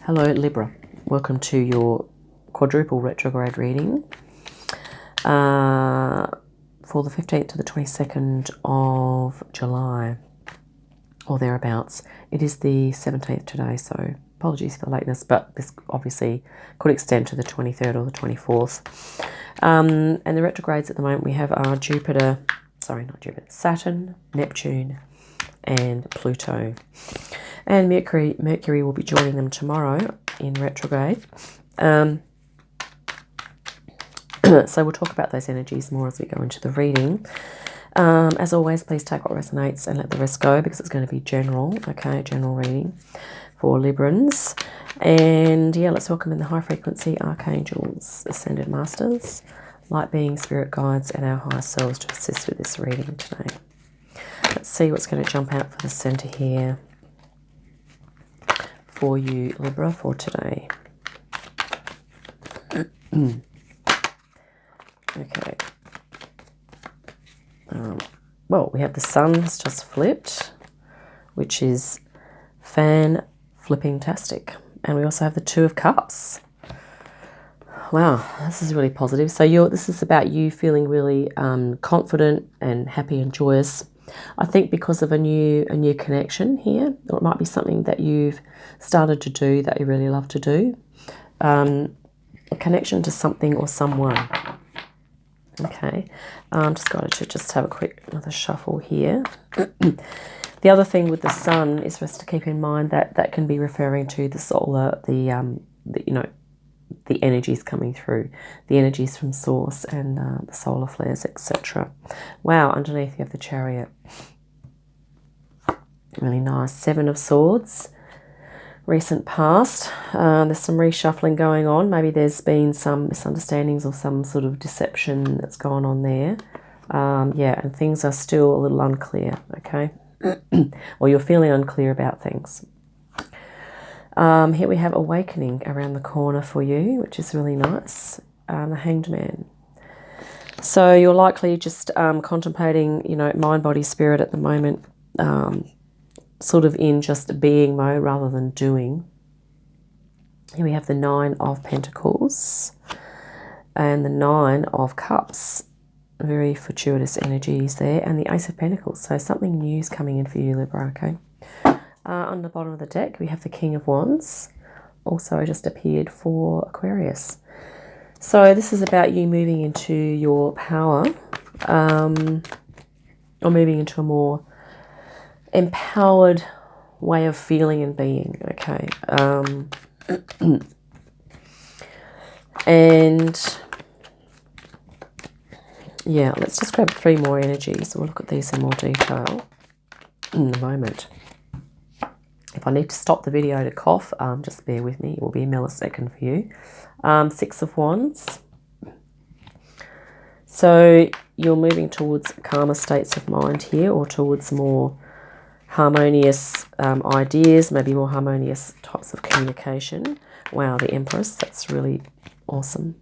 Hello Libra, welcome to your quadruple retrograde reading for the 15th to the 22nd of July or thereabouts. It is the 17th today, so apologies for the lateness, but this obviously could extend to the 23rd or the 24th. And the retrogrades at the moment we have are Saturn, Neptune and Pluto. And Mercury will be joining them tomorrow in retrograde. So we'll talk about those energies more as we go into the reading. As always, please take what resonates and let the rest go, because it's going to be general, okay, general reading for Librans. And yeah, let's welcome in the high frequency archangels, ascended masters, light beings, spirit guides, and our higher selves to assist with this reading today. Let's see what's going to jump out for the center here for you, Libra, for today. Okay. Well, we have the sun has just flipped, which is fan-flipping-tastic. And we also have the Two of Cups. Wow, this is really positive. So this is about you feeling really confident and happy and joyous. I think because of a new connection here, or it might be something that you've started to do that you really love to do. A connection to something or someone. Okay, just got to just have a quick another shuffle here. The other thing with the sun is for us to keep in mind that that can be referring to the solar, the energies coming through, the energies from source and the solar flares, etc. Wow, underneath you have the Chariot. Really nice. Seven of Swords. Recent past. There's some reshuffling going on. Maybe there's been some misunderstandings or some sort of deception that's gone on there. Yeah, and things are still a little unclear, okay? Or you're feeling unclear about things. Here we have Awakening around the corner for you, which is really nice. The Hanged Man. So you're likely just contemplating, mind, body, spirit at the moment, sort of in just being mode rather than doing. Here we have the Nine of Pentacles and the Nine of Cups. Very fortuitous energies there. And the Ace of Pentacles. So something new is coming in for you, Libra, okay? On the bottom of the deck, we have the King of Wands. Also just appeared for Aquarius. So this is about you moving into your power, or moving into a more empowered way of feeling and being, okay? And yeah, let's just grab three more energies. We'll look at these in more detail in a moment. If I need to stop the video to cough, just bear with me. It will be a millisecond for you. Six of Wands. So you're moving towards calmer states of mind here, or towards more harmonious ideas, maybe more harmonious types of communication. Wow, the Empress, that's really awesome.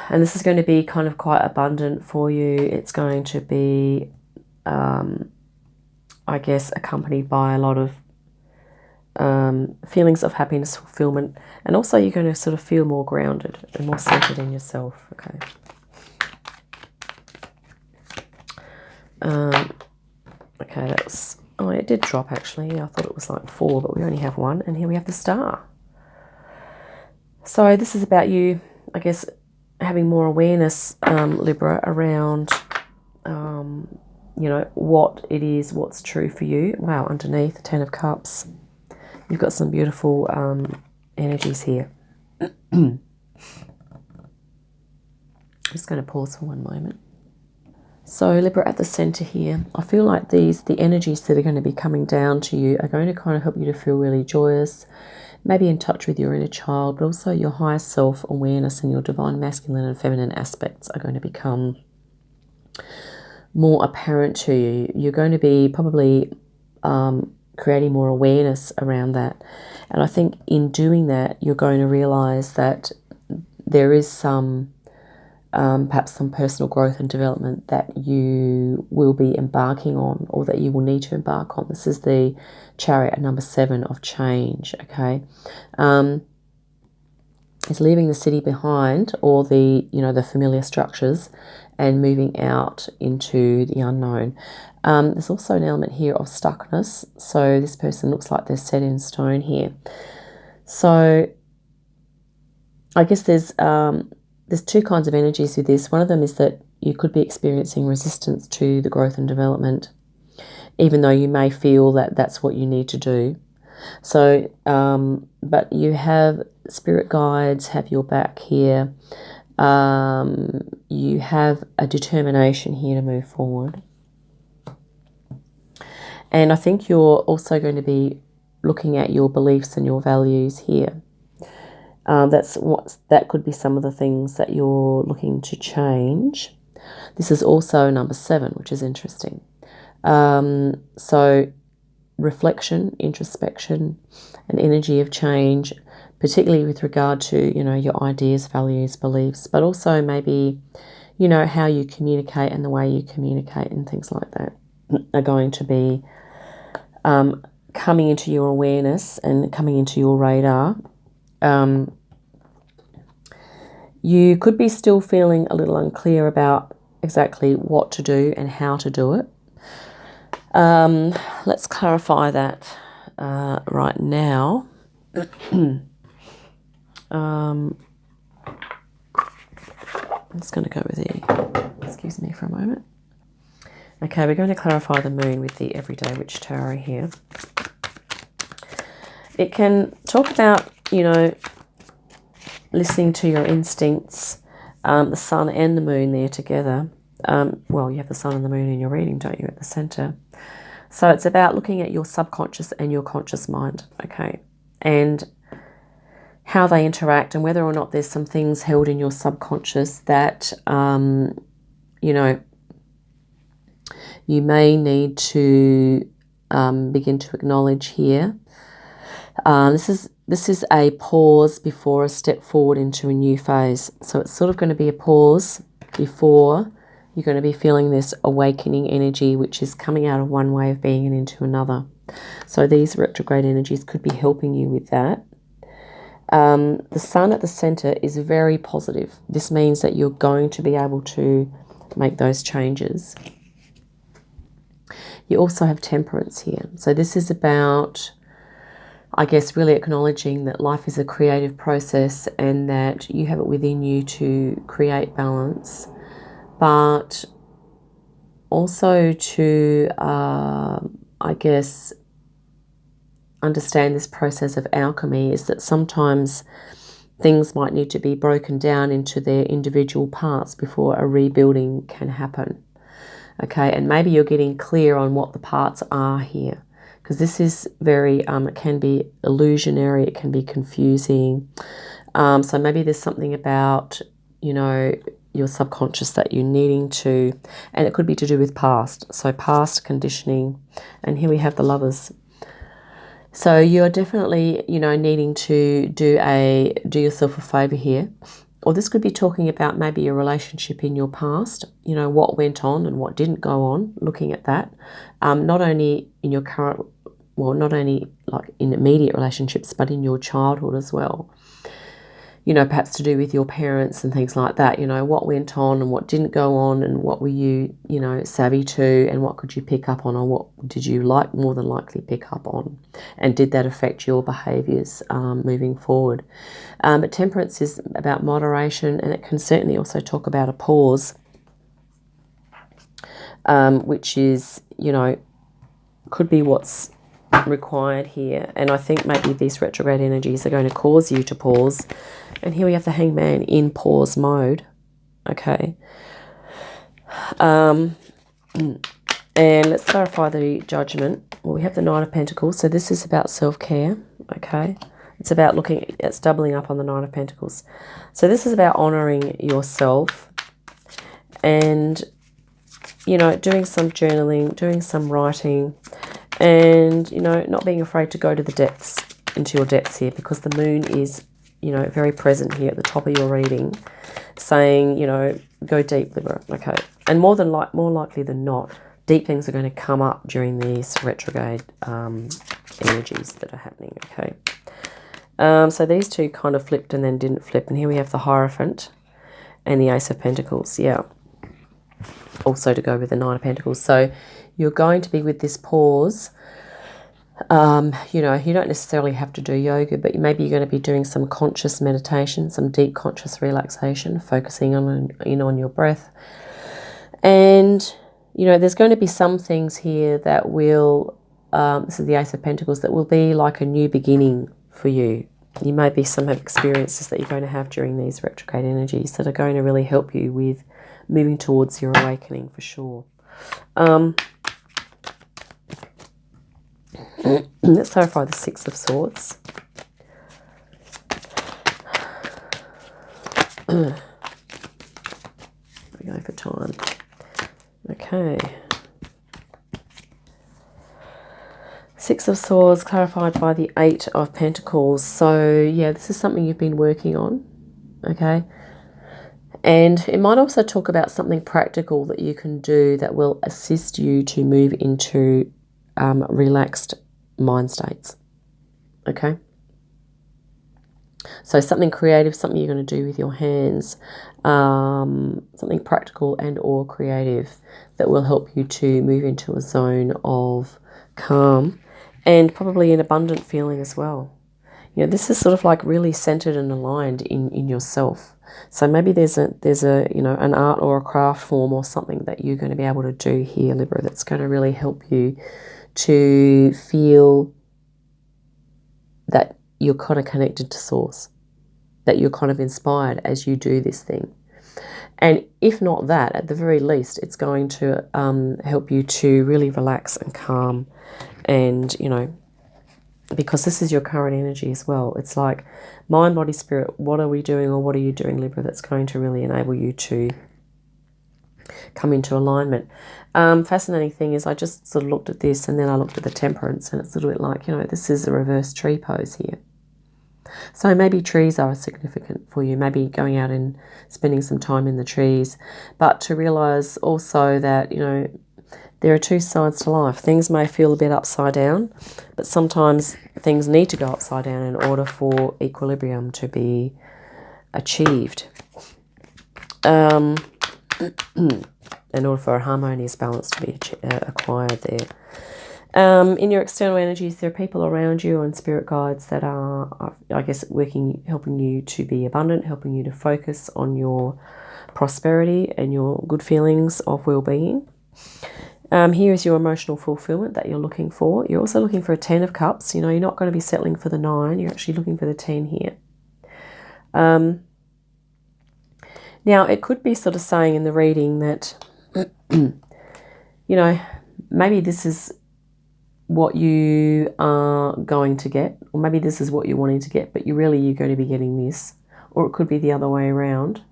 And this is going to be kind of quite abundant for you. It's going to be, I guess, accompanied by a lot of feelings of happiness, fulfillment, and also you're going to sort of feel more grounded and more centered in yourself, okay? Okay, that's, oh, it did drop actually. I thought it was like 4, but we only have 1. And here we have the Star. So this is about you, I guess, having more awareness, Libra, around, what it is, what's true for you. Wow, underneath the Ten of Cups, you've got some beautiful energies here. I'm just going to pause for one moment. So Libra, at the center here, I feel like the energies that are going to be coming down to you are going to kind of help you to feel really joyous, maybe in touch with your inner child, but also your higher self-awareness and your divine masculine and feminine aspects are going to become more apparent to you. You're going to be probably creating more awareness around that. And I think in doing that, you're going to realize that there is some perhaps some personal growth and development that you will be embarking on, or that you will need to embark on. This is the Chariot, number 7 of change, okay? It's leaving the city behind, or the, the familiar structures, and moving out into the unknown. There's also an element here of stuckness. So this person looks like they're set in stone here. So I guess there's two kinds of energies with this. One of them is that you could be experiencing resistance to the growth and development, even though you may feel that that's what you need to do. So, but you have spirit guides have your back here. You have a determination here to move forward. And I think you're also going to be looking at your beliefs and your values here. That could be some of the things that you're looking to change. This is also number 7, which is interesting. So reflection, introspection, an energy of change, particularly with regard to, your ideas, values, beliefs, but also maybe, how you communicate and the way you communicate and things like that are going to be coming into your awareness and coming into your radar. You could be still feeling a little unclear about exactly what to do and how to do it. Let's clarify that right now. I'm just going to go with excuse me for a moment. Okay, we're going to clarify the moon with the Everyday Witch Tarot here. It can talk about, listening to your instincts, the sun and the moon there together. Well, you have the sun and the moon in your reading, don't you, at the center? So it's about looking at your subconscious and your conscious mind, okay, and how they interact, and whether or not there's some things held in your subconscious that, you may need to begin to acknowledge here. This is a pause before a step forward into a new phase. So it's sort of going to be a pause before you're going to be feeling this awakening energy, which is coming out of one way of being and into another. So these retrograde energies could be helping you with that. The sun at the center is very positive. This means that you're going to be able to make those changes. You also have temperance here. So this is about, I guess, really acknowledging that life is a creative process and that you have it within you to create balance, but also to, I guess, understand this process of alchemy is that sometimes things might need to be broken down into their individual parts before a rebuilding can happen. Okay, and maybe you're getting clear on what the parts are here, because this is very, it can be illusionary, it can be confusing. So maybe there's something about, your subconscious that you're needing to, and it could be to do with past. So past conditioning, and here we have the Lovers. So you're definitely, needing to do yourself a favor here. Or this could be talking about maybe a relationship in your past, what went on and what didn't go on, looking at that. Not only in your current, not only like in immediate relationships, but in your childhood as well. Perhaps to do with your parents and things like that, what went on and what didn't go on, and what were you, savvy to, and what could you pick up on, or what did you more than likely pick up on, and did that affect your behaviours moving forward. But temperance is about moderation, and it can certainly also talk about a pause, which is, could be what's required here. And I think maybe these retrograde energies are going to cause you to pause. And here we have the Hangman in pause mode. Okay. And let's clarify the Judgment. Well, we have the Knight of Pentacles. So this is about self-care. Okay. It's about it's doubling up on the Knight of Pentacles. So this is about honouring yourself and, doing some journaling, doing some writing, and, not being afraid to go to the depths, into your depths here, because the moon is you know, very present here at the top of your reading, saying, you know, go deep, Libra, okay? And more likely than not, deep things are going to come up during these retrograde energies that are happening, okay? So these two kind of flipped and then didn't flip, and here we have the Hierophant and the Ace of Pentacles, yeah. Also to go with the Nine of Pentacles. So you're going to be with this pause. You know, you don't necessarily have to do yoga, but maybe you're going to be doing some conscious meditation, some deep conscious relaxation, focusing on your breath. And, you know, there's going to be some things here that will, this is the Ace of Pentacles, that will be like a new beginning for you. You may be some experiences that you're going to have during these retrograde energies that are going to really help you with moving towards your awakening for sure. Let's clarify the Six of Swords. We're going for time. Okay. Six of Swords clarified by the Eight of Pentacles. So, yeah, this is something you've been working on, okay? And it might also talk about something practical that you can do that will assist you to move into relaxed mind states, okay? So something creative, something you're going to do with your hands, something practical and or creative that will help you to move into a zone of calm and probably an abundant feeling as well. You know, this is sort of like really centered and aligned in yourself. So maybe there's a you know, an art or a craft form or something that you're going to be able to do here, Libra, that's going to really help you to feel that you're kind of connected to source, that you're kind of inspired as you do this thing. And if not that, at the very least, it's going to help you to really relax and calm. And, you know, because this is your current energy as well. It's like mind, body, spirit, what are we doing or what are you doing, Libra, that's going to really enable you to come into alignment. Fascinating thing is I just sort of looked at this and then I looked at the Temperance, and it's a little bit like, you know, this is a reverse tree pose here. So maybe trees are significant for you, maybe going out and spending some time in the trees, but to realize also that, you know, there are two sides to life. Things may feel a bit upside down, but sometimes things need to go upside down in order for equilibrium to be achieved. In order for a harmonious balance to be acquired there. In your external energies, there are people around you and spirit guides that are, I guess, helping you to be abundant, helping you to focus on your prosperity and your good feelings of well-being. Here is your emotional fulfillment that you're looking for. You're also looking for a 10 of Cups. You know, you're not going to be settling for the 9. You're actually looking for the 10 here. Now, it could be sort of saying in the reading that, you know, maybe this is what you are going to get, or maybe this is what you're wanting to get, but you're going to be getting this. Or it could be the other way around,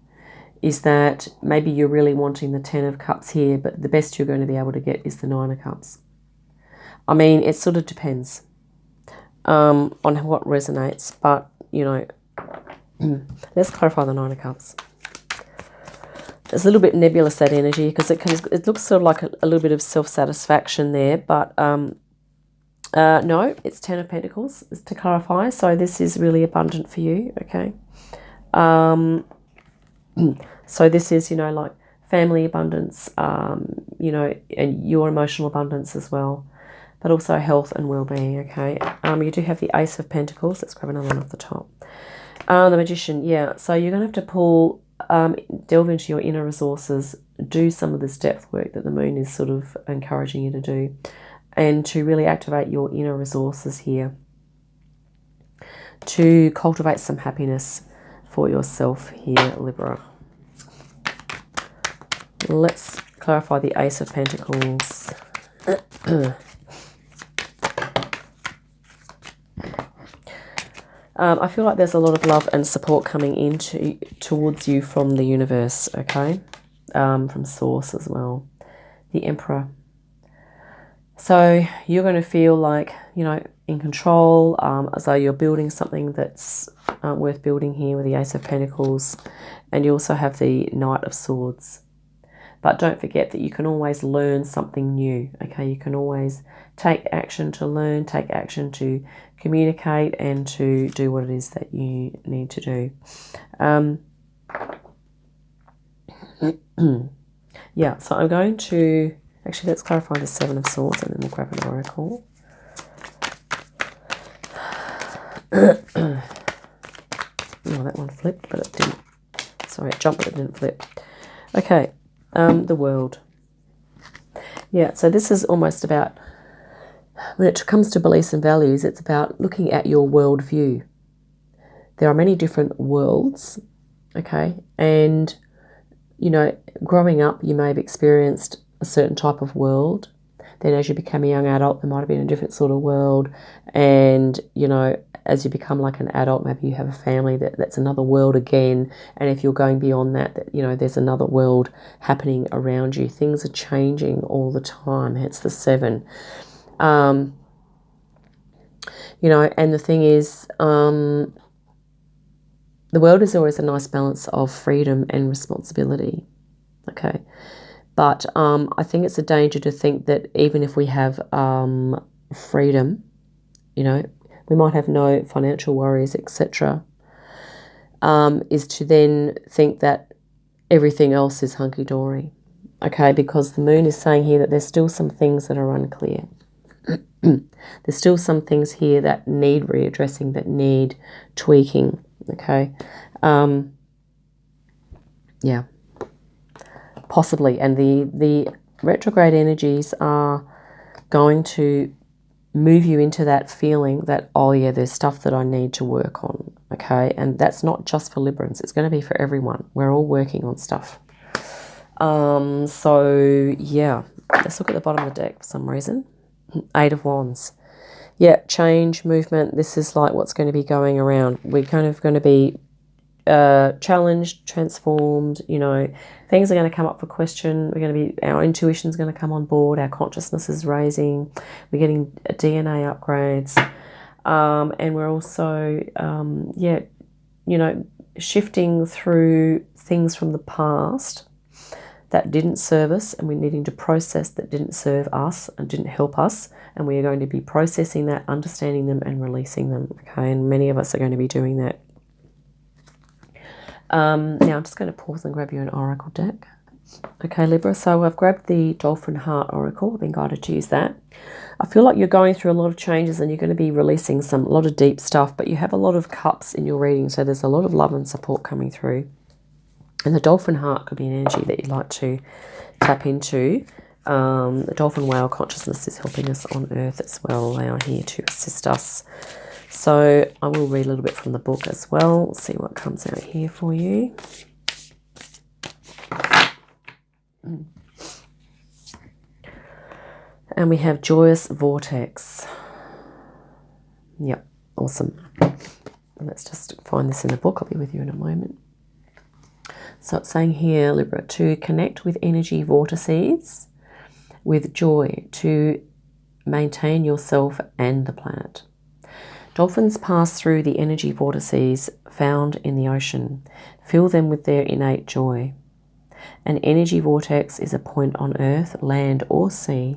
is that maybe you're really wanting the 10 of Cups here, but the best you're going to be able to get is the 9 of Cups. I mean, it sort of depends on what resonates, but, you know, let's clarify the 9 of Cups. It's a little bit nebulous, that energy, because it looks sort of like a little bit of self-satisfaction there, but no, it's 10 of Pentacles, to clarify. So this is really abundant for you, okay? So this is, you know, like family abundance, you know, and your emotional abundance as well, but also health and well-being, okay? You do have the Ace of Pentacles. Let's grab another one off the top. The Magician, yeah. So you're going to have to pull, delve into your inner resources, do some of this depth work that the moon is sort of encouraging you to do, and to really activate your inner resources here to cultivate some happiness for yourself here, Libra. Let's clarify the Ace of Pentacles. I feel like there's a lot of love and support coming towards you from the universe, okay? From Source as well. The Emperor. So you're going to feel like, you know, in control, as though you're building something that's worth building here with the Ace of Pentacles. And you also have the Knight of Swords. But don't forget that you can always learn something new, okay? You can always take action to learn, take action to communicate, and to do what it is that you need to do. Yeah, so I'm going to... Actually, let's clarify the Seven of Swords, and then we'll grab an oracle. Oh, that one flipped, but it didn't. Sorry, it jumped, but it didn't flip. Okay. The World. Yeah, so this is almost about, when it comes to beliefs and values, it's about looking at your worldview. There are many different worlds, okay? And, you know, growing up, you may have experienced a certain type of world. Then as you become a young adult, there might have been a different sort of world. And, you know, as you become like an adult, maybe you have a family that's another world again. And if you're going beyond that, you know, there's another world happening around you. Things are changing all the time. Hence the 7. You know, and the thing is, the world is always a nice balance of freedom and responsibility. Okay. But I think it's a danger to think that even if we have freedom, you know, we might have no financial worries, etc., is to then think that everything else is hunky-dory, okay? Because the moon is saying here that there's still some things that are unclear. There's still some things here that need readdressing, that need tweaking, okay? Yeah, possibly. And the retrograde energies are going to move you into that feeling that, oh yeah, there's stuff that I need to work on, okay? And that's not just for Librans. It's going to be for everyone. We're all working on stuff. So, yeah. Let's look at the bottom of the deck for some reason. 8 of Wands. Yeah, change, movement. This is like what's going to be going around. We're kind of going to be challenged, transformed, you know, things are going to come up for question. We're going to be, our intuition's going to come on board, our consciousness is raising, we're getting DNA upgrades, and we're also, yeah, you know, shifting through things from the past that didn't serve us, and we're needing to process that didn't serve us and didn't help us, and we are going to be processing that, understanding them, and releasing them, okay? And many of us are going to be doing that. Now I'm just going to pause and grab you an oracle deck. Okay, Libra, so I've grabbed the Dolphin Heart Oracle. I've been guided to use that. I feel like you're going through a lot of changes and you're going to be releasing a lot of deep stuff, but you have a lot of cups in your reading, so there's a lot of love and support coming through. And the Dolphin Heart could be an energy that you'd like to tap into. The Dolphin Whale consciousness is helping us on Earth as well. They are here to assist us. So I will read a little bit from the book as well, see what comes out here for you. And we have Joyous Vortex. Yep, awesome. Let's just find this in the book. I'll be with you in a moment. So it's saying here, Libra, to connect with energy vortices with joy, to maintain yourself and the planet. Dolphins pass through the energy vortices found in the ocean. Fill them with their innate joy. An energy vortex is a point on Earth, land, or sea,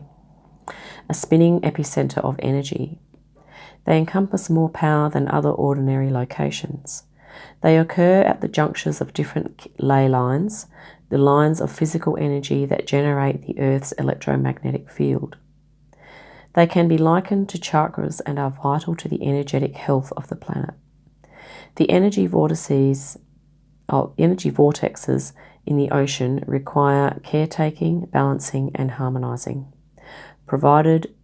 a spinning epicenter of energy. They encompass more power than other ordinary locations. They occur at the junctures of different ley lines, the lines of physical energy that generate the Earth's electromagnetic field. They can be likened to chakras and are vital to the energetic health of the planet. The energy vortices in the ocean require caretaking, balancing, and harmonizing, provided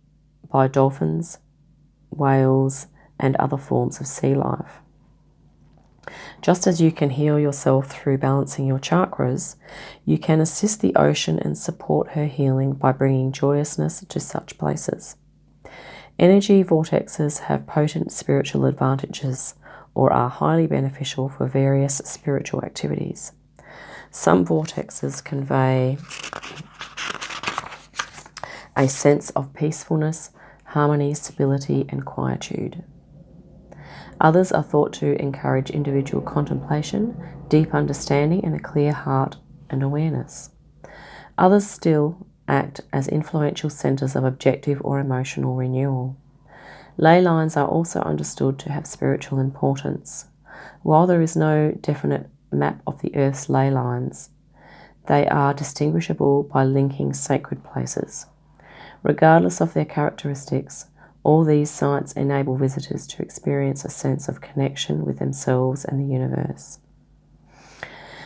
by dolphins, whales, and other forms of sea life. Just as you can heal yourself through balancing your chakras, you can assist the ocean and support her healing by bringing joyousness to such places. Energy vortexes have potent spiritual advantages or are highly beneficial for various spiritual activities. Some vortexes convey a sense of peacefulness, harmony, stability, and quietude. Others are thought to encourage individual contemplation, deep understanding, and a clear heart and awareness. Others still act as influential centers of objective or emotional renewal. Ley lines are also understood to have spiritual importance. While there is no definite map of the Earth's ley lines, they are distinguishable by linking sacred places. Regardless of their characteristics, all these sites enable visitors to experience a sense of connection with themselves and the universe.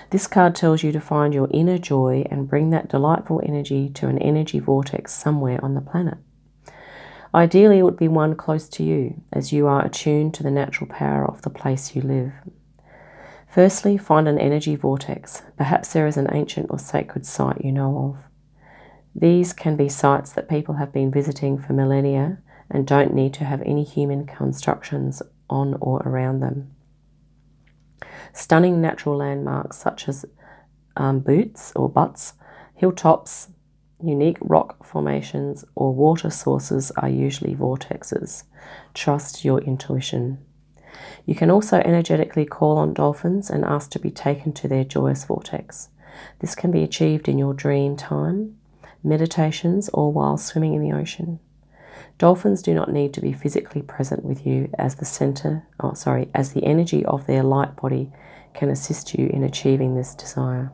This card tells you to find your inner joy and bring that delightful energy to an energy vortex somewhere on the planet. Ideally, it would be one close to you, as you are attuned to the natural power of the place you live. Firstly, find an energy vortex. Perhaps there is an ancient or sacred site you know of. These can be sites that people have been visiting for millennia and don't need to have any human constructions on or around them. Stunning natural landmarks such as butts, hilltops, unique rock formations, or water sources are usually vortexes. Trust your intuition. You can also energetically call on dolphins and ask to be taken to their joyous vortex. This can be achieved in your dream time, meditations, or while swimming in the ocean. Dolphins do not need to be physically present with you as the energy of their light body can assist you in achieving this desire.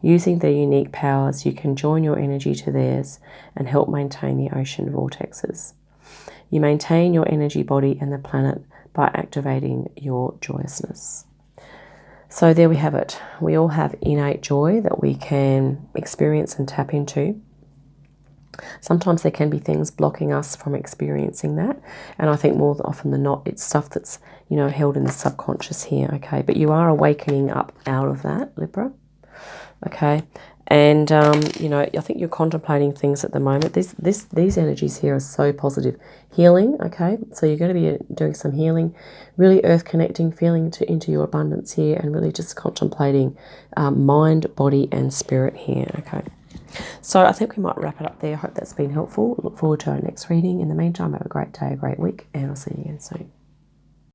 Using their unique powers, you can join your energy to theirs and help maintain the ocean vortexes. You maintain your energy body and the planet by activating your joyousness. So there we have it. We all have innate joy that we can experience and tap into. Sometimes there can be things blocking us from experiencing that, and I think more often than not it's stuff that's held in the subconscious here. Okay, but you are awakening up out of that, Libra. Okay, and I think you're contemplating things at the moment. These energies here are so positive. Healing. Okay, so you're going to be doing some healing, really earth connecting, feeling into your abundance here, and really just contemplating mind, body, and spirit here. Okay. So I think we might wrap it up there. I hope that's been helpful. Look forward to our next reading. In the meantime, have a great day, a great week, and I'll see you again soon.